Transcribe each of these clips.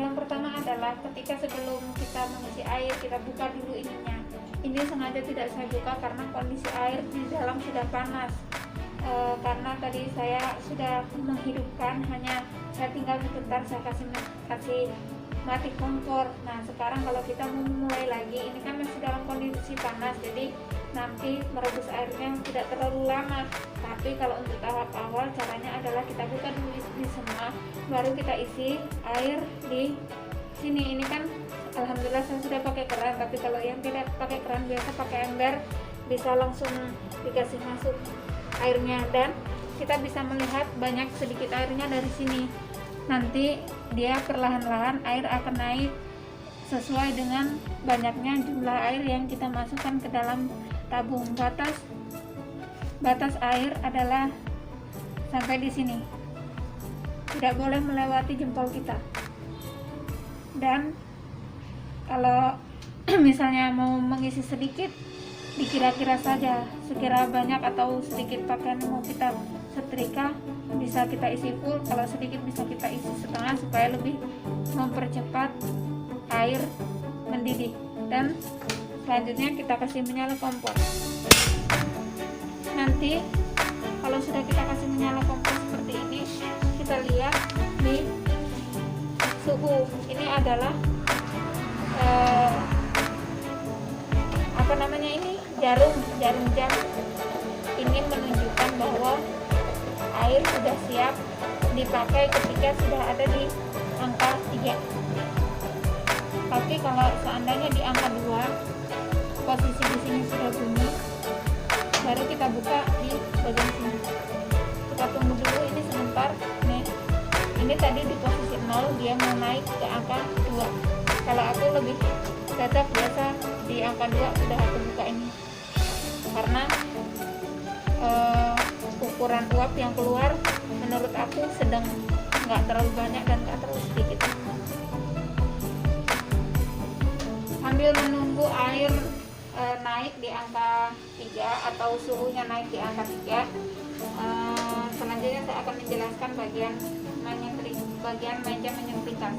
yang pertama adalah ketika sebelum kita mengisi air, kita buka dulu ininya. Ini sengaja tidak saya buka karena kondisi air di dalam sudah panas. Karena tadi saya sudah menghidupkan, hanya saya tinggal sebentar saya kasih mati kompor. Nah sekarang kalau kita mau mulai lagi, ini kan masih dalam kondisi panas, jadi nanti merebus airnya tidak terlalu lama. Tapi kalau untuk tahap awal, caranya adalah kita buka dulu di semua, baru kita isi air di sini. Ini kan alhamdulillah saya sudah pakai keran, tapi kalau yang tidak pakai keran biasa pakai ember, bisa langsung dikasih masuk airnya, dan kita bisa melihat banyak sedikit airnya dari sini. Nanti dia perlahan-lahan air akan naik sesuai dengan banyaknya jumlah air yang kita masukkan ke dalam tabung. Batas air adalah sampai di sini, tidak boleh melewati jempol kita. Dan kalau misalnya mau mengisi sedikit, dikira-kira saja, sekira banyak atau sedikit pakaian mau kita setrika, bisa kita isi full. Kalau sedikit bisa kita isi setengah supaya lebih mempercepat air mendidih. Dan selanjutnya kita kasih menyala kompor. Nanti kalau sudah kita kasih menyala kompor seperti ini, kita lihat di suhu. Ini adalah ini jarum jam. Ini menunjukkan bahwa air sudah siap dipakai ketika sudah ada di angka 3. Tapi kalau seandainya di angka 2, posisi di sini sudah bunyi, baru kita buka di bagian sini. Kita tunggu dulu ini sebentar. Nih, ini tadi di posisi 0, dia mau naik ke angka 2. Kalau aku lebih cocok biasa di angka 2 sudah aku buka ini, karena ukuran uap yang keluar menurut aku sedang, nggak terlalu banyak dan nggak terlalu sedikit. Sambil menunggu air naik di angka 3 atau suhunya naik di angka 3, selanjutnya saya akan menjelaskan bagian meja menyetrika.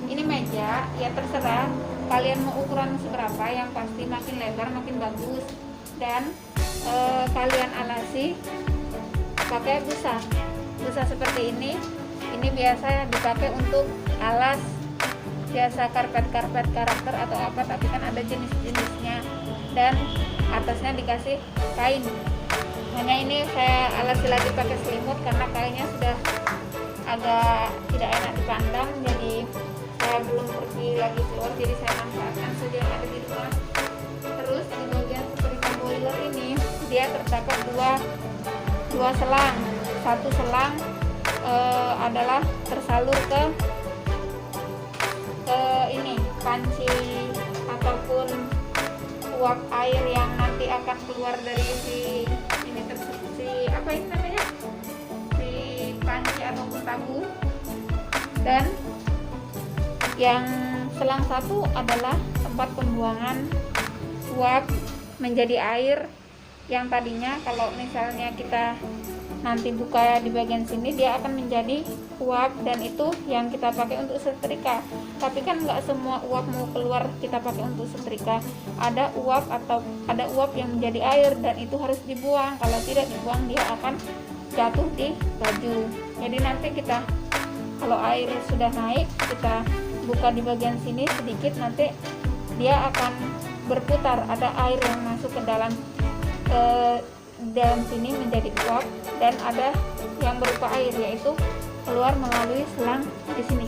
Ini meja ya terserah kalian mau ukuran seberapa, yang pasti makin lebar makin bagus. Dan kalian alasi pakai busa seperti ini biasa dipakai untuk alas biasa karpet karakter atau apa, tapi kan ada jenis-jenisnya. Dan atasnya dikasih kain. Hanya ini saya alasi lagi pakai selimut karena kainnya sudah agak tidak enak dipandang, jadi saya belum pergi lagi keluar, jadi saya manfaatkan saja yang ada di rumah. Terus di bagian setrika boiler ini dia terdapat dua selang. Satu selang adalah tersalur ke ini panci ataupun uap air yang nanti akan keluar dari si apa ini namanya, si panci ataupun tabung. Dan yang selang satu adalah tempat pembuangan uap menjadi air, yang tadinya kalau misalnya kita nanti buka di bagian sini dia akan menjadi uap, dan itu yang kita pakai untuk setrika. Tapi kan nggak semua uap mau keluar kita pakai untuk setrika. Ada uap yang menjadi air, dan itu harus dibuang. Kalau tidak dibuang dia akan jatuh di baju. Jadi nanti kita kalau air sudah naik, kita buka di bagian sini sedikit, nanti dia akan berputar. Ada air yang masuk ke dalam sini menjadi uap, dan ada yang berupa air, yaitu keluar melalui selang di sini.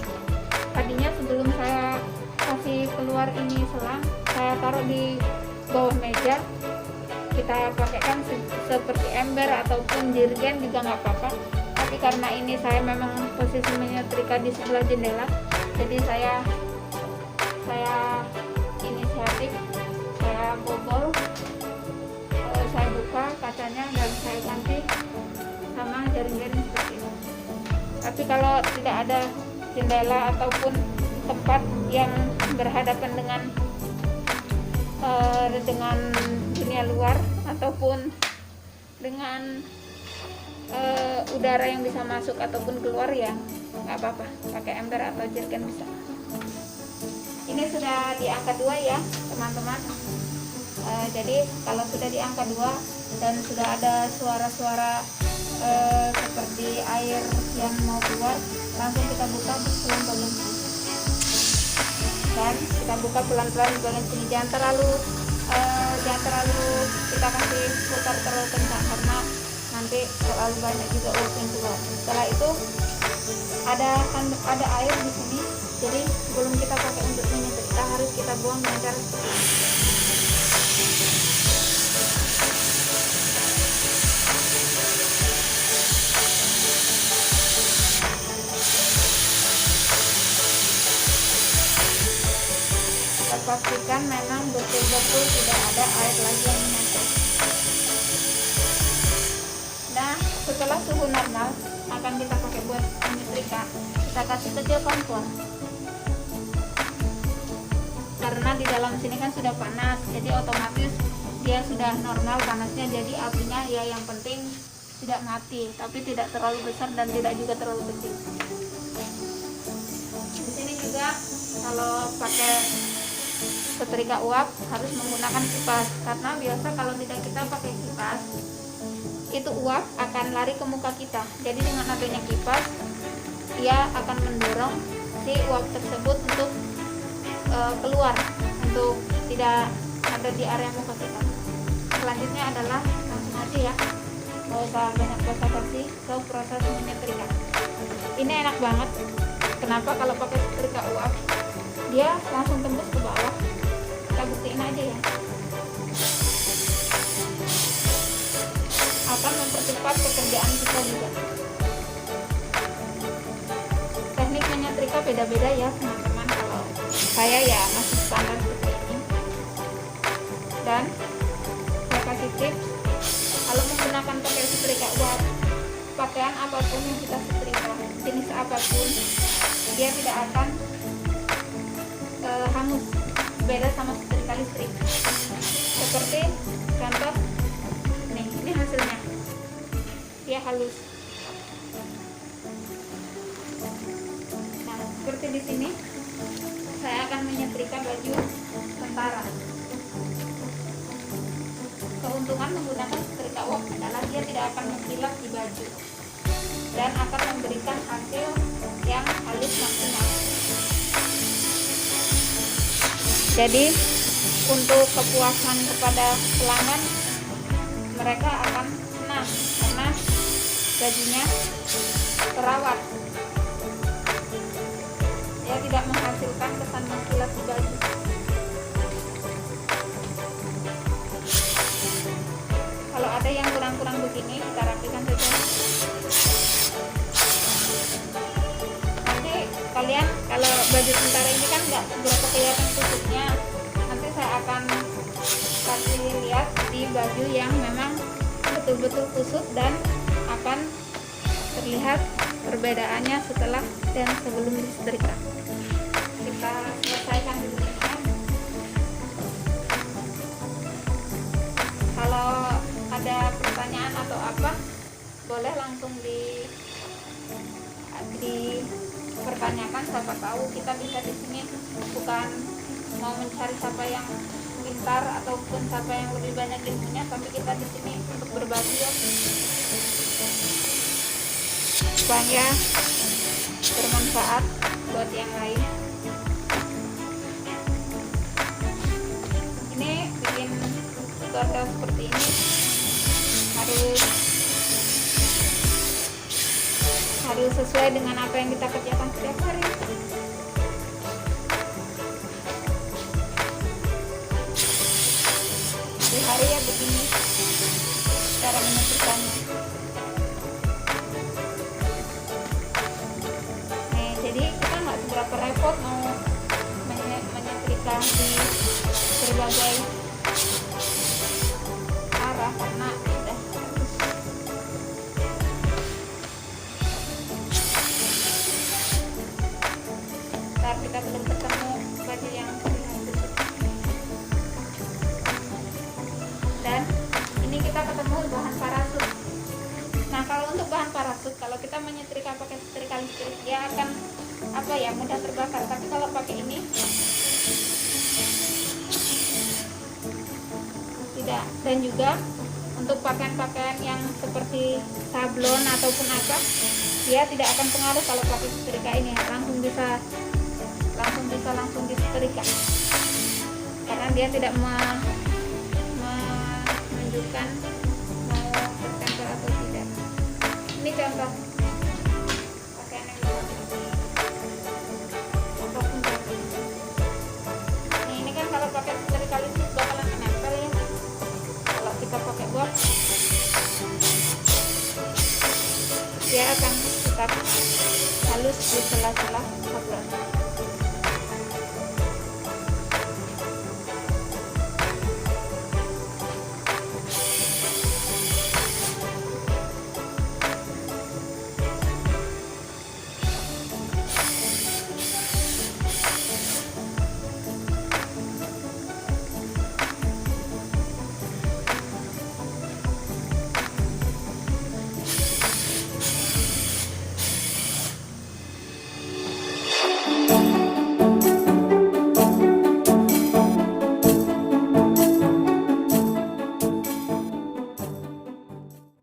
Tadinya sebelum saya kasih keluar ini selang, saya taruh di bawah meja. Kita pakaikan seperti ember ataupun jerigen juga nggak apa-apa. Tapi karena ini saya memang posisi menyetrika di sebelah jendela, jadi saya inisiatif, saya bobol, saya buka kacanya dan saya ganti sama jaring-jaring seperti ini. Tapi kalau tidak ada jendela ataupun tempat yang berhadapan dengan dunia luar ataupun dengan udara yang bisa masuk ataupun keluar, ya nggak apa-apa, pakai ember atau jerigen bisa. ini sudah di angka 2 ya teman-teman. Jadi kalau sudah di angka 2 dan sudah ada suara-suara seperti air yang mau keluar, langsung kita buka pelan bagian sini, dan kita buka pelan-pelan di bagian sini. Jangan terlalu kita kasih putar terlalu kencang, karena nanti terlalu banyak juga uap yang keluar. Setelah itu ada air di sini, jadi sebelum kita pakai untuk menyetrika harus kita buang dengan cara seperti ini. Kita pastikan memang betul-betul tidak ada air lagi yang menempel. Nah, setelah suhu normal akan kita pakai buat menyetrika, kita kasih kecil kompor, karena di dalam sini kan sudah panas, jadi otomatis dia sudah normal panasnya. Jadi apinya ya yang penting tidak mati, tapi tidak terlalu besar dan tidak juga terlalu kecil. Di sini juga kalau pakai setrika uap harus menggunakan kipas, karena biasa kalau tidak kita pakai kipas itu uap akan lari ke muka kita. Jadi dengan adanya kipas, ia akan mendorong si uap tersebut untuk keluar, untuk tidak ada di area muka kita. Selanjutnya adalah langsung aja ya, nggak usah banyak basa-basi, ke proses menyetrika. Ini enak banget. Kenapa? Kalau pakai setrika uap dia langsung tembus ke bawah. Kita buktiin aja ya, akan mempercepat pekerjaan kita juga. Teknik menyetrika beda-beda ya teman-teman. Kalau saya ya masih standar seperti ini. Dan saya kasih tips, kalau menggunakan pakai setrika uap, pakaian apapun yang kita setrika, jenis apapun, dia tidak akan hangus. Beda sama setrika listrik. Seperti contoh nih, ini hasilnya, dia halus. Nah, seperti di sini saya akan menyetrika baju tentara. Keuntungan menggunakan setrika uap adalah dia tidak akan mengkilap di baju dan akan memberikan hasil yang halus maksimal. Jadi untuk kepuasan kepada pelanggan, mereka akan senang karena bajunya terawat. Dia tidak menghasilkan kesan mengkilat di baju. Kalau ada yang kurang-kurang begini, kita rapikan saja. Nanti kalian kalau baju tentara ini kan nggak berapa kelihatan kusutnya, nanti saya akan kasih lihat di baju yang memang betul-betul kusut dan akan terlihat perbedaannya setelah dan sebelum disetrika. Kita selesaikan dulu ya. Kalau ada pertanyaan atau apa, boleh langsung dipertanyakan. Siapa tahu kita bisa di sini bukan mau mencari siapa yang pintar ataupun siapa yang lebih banyak ilmunya, tapi kita di sini untuk berbagi ya, supaya bermanfaat buat yang lain. Ini bikin tutorial seperti ini harus sesuai dengan apa yang kita kerjakan setiap hari. Hari ya begini cara menyetrikanya. Nah, jadi kita nggak seberapa repot mau menyetrika di berbagai arah, karena udah ntar kita belum ketemu baju yang dan ini kita ketemu bahan parasut. Nah, kalau untuk bahan parasut, kalau kita menyetrika pakai setrika listrik, dia akan mudah terbakar. Tapi kalau pakai ini Dan juga untuk pakaian-pakaian yang seperti sablon ataupun apa, dia tidak akan pengaruh kalau pakai setrika ini, langsung bisa disetrika, karena dia tidak menunjukkan mau tertempel atau tidak. Ini contoh pakaian yang apapun pakai. Ini kan kalau pakai setrika listrik bakalan menempel ya. Kalau kita pakai box, dia akan tetap halus di sela-sela